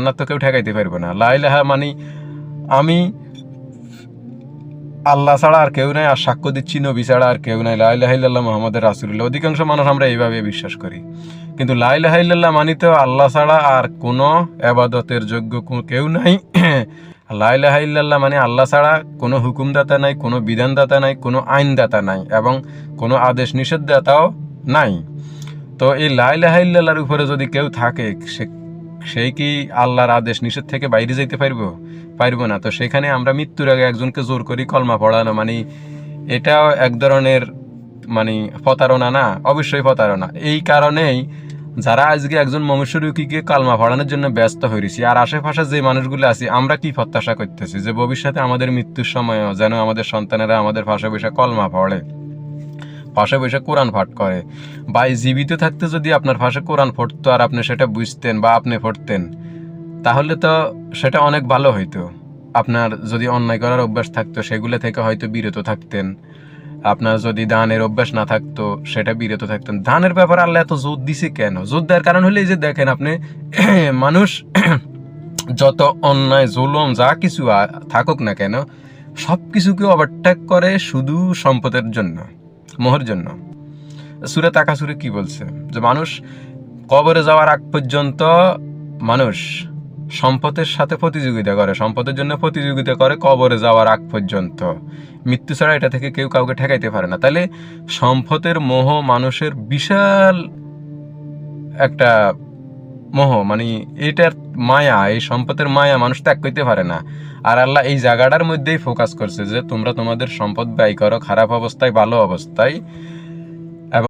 জান্নাত তো কেউ ঠেকাইতে পারবে না। লা ইলাহা মানে আমি আল্লাহ ছাড়া আর কেউ নাই, আর সাক্ষ্য দিচ্ছি নবী ছাড়া আর কেউ নাই, লা ইলাহা ইল্লাল্লাহ মুহাম্মাদুর রাসূলুল্লাহ। অধিকাংশ মানুষ আমরা এইভাবে বিশ্বাস করি, কিন্তু লা ইলাহা ইল্লাল্লাহ মানে তো আল্লাহ ছাড়া আর কোনো ইবাদতের যোগ্য কেউ নাই। লা ইলাহা ইল্লাল্লাহ মানে আল্লাহ ছাড়া কোনো হুকুমদাতা নাই, কোনো বিধানদাতা নাই, কোনো আইনদাতা নাই, এবং কোনো আদেশ নিষেধদাতাও নাই। তো এই লা ইলাহা ইল্লাল্লাহর উপরে যদি কেউ থাকে, সেই কি আল্লাহর আদেশ নিষেধ থেকে বাইরে যেতে পারবো না? তো সেখানে আমরা মৃত্যুর আগে একজনকে জোর করি কলমা পড়ানো, মানে এটাও এক ধরনের মানে প্রতারণা না? অবশ্যই প্রতারণা। এই কারণেই যারা আজকে একজন মনুষ্যরূপীকে কালমা পড়ানোর জন্য ব্যস্ত হয়েছি, আর আশেপাশে যে মানুষগুলো আছি, আমরা কি প্রত্যাশা করতেছি যে ভবিষ্যতে আমাদের মৃত্যুর সময়ও যেন আমাদের সন্তানেরা আমাদের পাশে বসে কলমা পড়ে, পাশে বসে কোরআন পাঠ করে। বা জীবিত থাকতে যদি আপনার পাশে কোরআন পড়তো আর আপনি সেটা বুঝতেন বা আপনি পড়তেন, তাহলে তো সেটা অনেক ভালো হইতো। আপনার যদি অন্যায় করার অভ্যাস থাকতো, সেগুলো থেকে হয়তো বিরত থাকতেন। আপনার যদি দানের অভ্যাস না থাকতো, সেটা বিরত থাকতেন। দানের ব্যাপারে আল্লাহ এত জোর দিছে কেন? জোর দেওয়ার কারণ হলে এই যে দেখেন আপনি, মানুষ যত অন্যায় জুলুম যা কিছু থাকুক না কেন, সব কিছুকে ওভারটেক করে শুধু সম্পদের জন্য, মোহের জন্য। সূরা তাকাসুরে কি বলছে? যে মানুষ কবরে যাওয়ার আগ পর্যন্ত মানুষ সম্পদের সাথে প্রতিযোগিতা করে, সম্পদের জন্য প্রতিযোগিতা করে কবরে যাওয়ার আগ পর্যন্ত। মৃত্যু ছাড়া এটা থেকে কেউ কাউকে ঠেকাইতে পারে না। তাহলে সম্পদের মোহ মানুষের বিশাল একটা মোহ, মানে এটার মায়া, এই সম্পদের মায়া মানুষ ত্যাগ করতে পারে না। আর আল্লাহ এই জায়গাটার মধ্যেই ফোকাস করছে যে তোমরা তোমাদের সম্পদ ব্যয় করো খারাপ অবস্থায়, ভালো অবস্থায়,